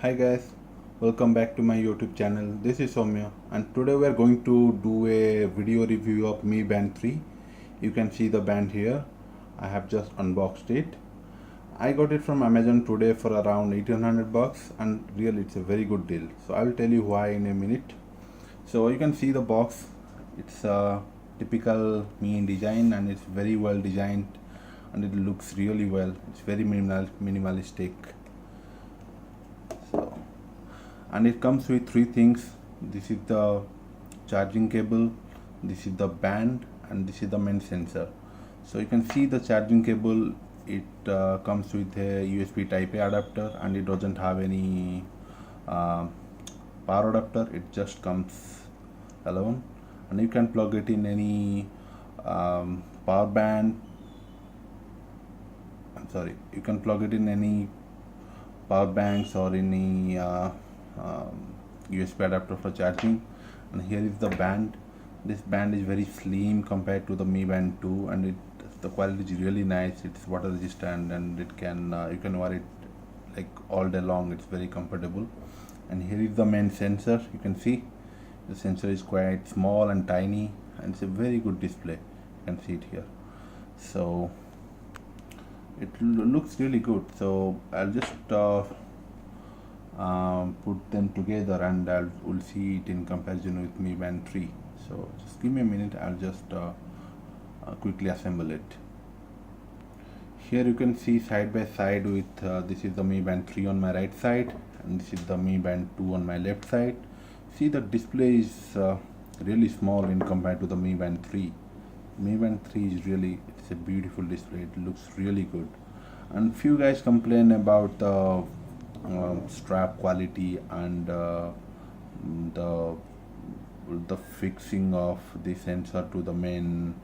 Hi guys, welcome back to my YouTube channel. This is Soumya and today we are going to do a video review of Mi Band 3. You can see the band here. I have just unboxed it. I got it from Amazon today for around 1800 bucks and really it's a very good deal. So I will tell you why in a minute. So you can see the box. It's a typical Mi design and it's very well designed and it looks really well. It's very minimalistic. So, and it comes with three things. This is the charging cable, this is the band, and this is the main sensor. So you can see the charging cable. It comes with a USB type A adapter and it doesn't have any power adapter. It just comes alone and you can plug it in any power band. You can plug it in any power banks or any USB adapter for charging. And here is the band. This band is very slim compared to the Mi Band 2 and the quality is really nice. It's water resistant and it can you can wear it like all day long. It's very comfortable. And here is the main sensor. You can see the sensor is quite small and tiny and it's a very good display. You can see it here. So it looks really good. So I'll just put them together and we'll see it in comparison with Mi Band 3. So just give me a minute. I'll just quickly assemble it. Here you can see side by side with this is the Mi Band 3 on my right side and this is the Mi Band 2 on my left side. See, the display is really small in compared to the Mi Band 3. Mi Band 3 is really, it's a beautiful display. It looks really good. And few guys complain about the strap quality and the fixing of the sensor to the main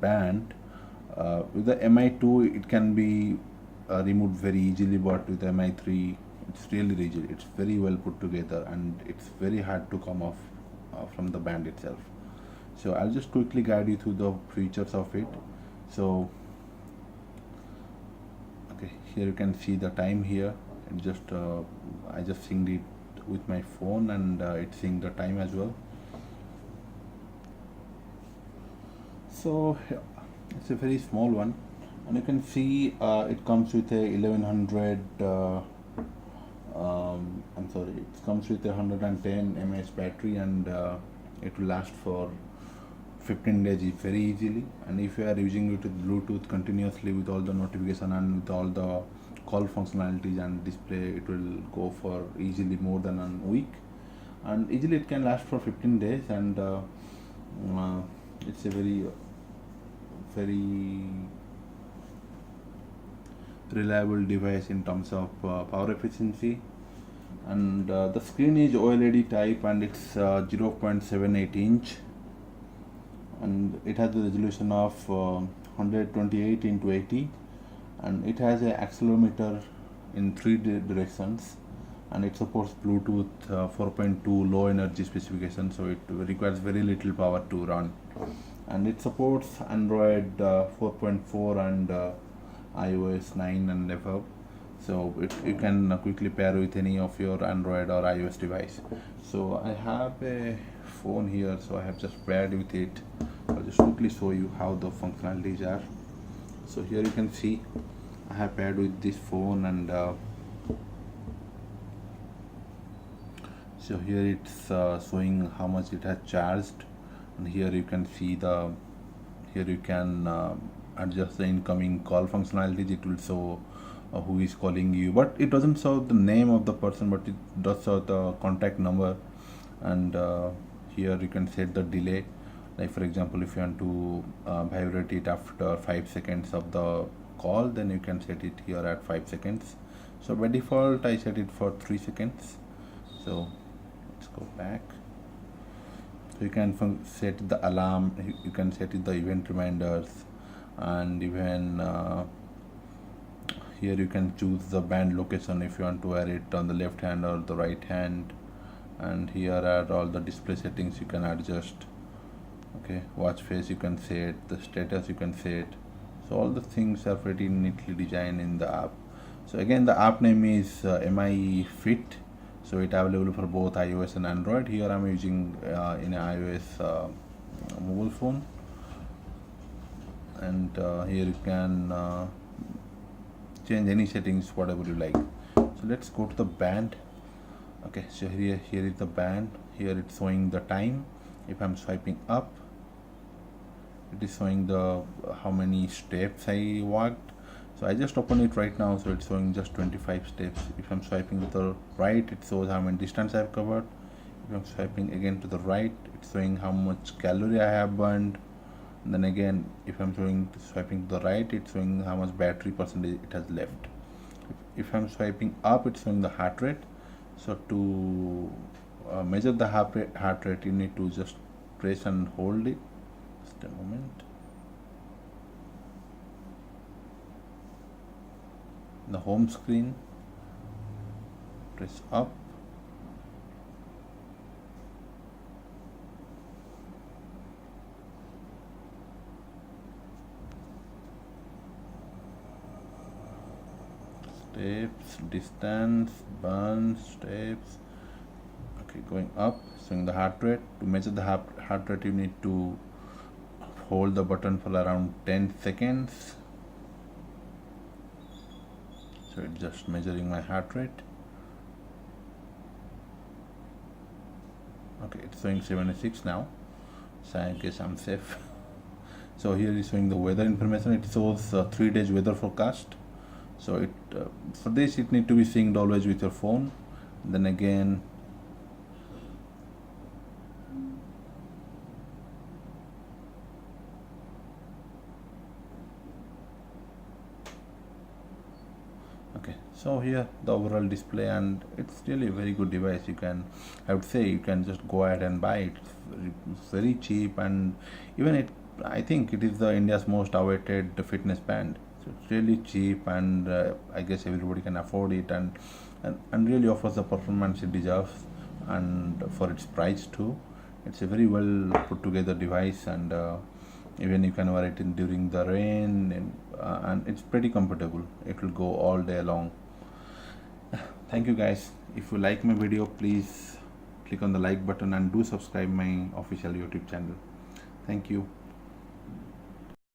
band. With the Mi2 it can be removed very easily, but with the Mi3 it's really rigid. It's very well put together and it's very hard to come off from the band itself. So I'll just quickly guide you through the features of it. So okay, here you can see the time here. It just I just synced it with my phone and it synced the time as well. So it's a very small one and you can see it comes with a 1100 it comes with a 110 mAh battery and it will last for 15 days very easily. And if you are using it with Bluetooth continuously with all the notification and with all the call functionalities and display, it will go for easily more than a week and easily it can last for 15 days and it's a very reliable device in terms of power efficiency. And the screen is OLED type and it's 0.78 inch and it has a resolution of 128 into 80 and it has an accelerometer in 3 directions and it supports Bluetooth 4.2 low energy specification, so it requires very little power to run, and it supports Android 4.4 and iOS 9 and above. So you can quickly pair with any of your Android or iOS device. So I have a phone here, so I have just paired with it. I'll just quickly show you how the functionalities are. So here you can see I have paired with this phone and so here it's showing how much it has charged, and here you can see here you can adjust the incoming call functionalities. It will show who is calling you, but it doesn't show the name of the person, but it does show the contact number. And here you can set the delay, like for example if you want to vibrate it after 5 seconds of the call, then you can set it here at 5 seconds. So by default I set it for 3 seconds. So let's go back. So you can set the alarm, you can set it the event reminders, and even here you can choose the band location if you want to wear it on the left hand or the right hand. And here are all the display settings you can adjust. Okay, watch face you can set, the status you can set. So all the things are pretty neatly designed in the app. So again, the app name is Mi Fit, So it available for both iOS and Android. Here I'm using in iOS mobile phone, and here you can change any settings whatever you like. So let's go to the band. Okay, so here is the band. Here it's showing the time. If I'm swiping up, it is showing the how many steps I walked. So I just open it right now, so it's showing just 25 steps. If I'm swiping to the right, it shows how many distance I've covered. If I'm swiping again to the right, it's showing how much calorie I have burned. And then again, if I'm swiping to the right, it's showing how much battery percentage it has left. If I'm swiping up, it's showing the heart rate. So to measure the heart rate, you need to just press and hold it. Just a moment. The home screen, press up. Steps, distance, burn, steps. Okay, going up, showing the heart rate. To measure the heart rate, you need to hold the button for around 10 seconds. So it's just measuring my heart rate. Okay, it's showing 76 now, so I guess I'm safe. So here is showing the weather information. It shows 3 days weather forecast. So it for this it need to be synced always with your phone. Then again, okay, so here the overall display, and it's really a very good device. I would say you can just go ahead and buy it. It's very cheap, and even I think it is the India's most awaited fitness band. So it's really cheap, and I guess everybody can afford it, and really offers the performance it deserves, and for its price too. It's a very well put together device, and even you can wear it during the rain, and it's pretty comfortable. It will go all day long. Thank you guys. If you like my video, please click on the like button and do subscribe my official YouTube channel. Thank you.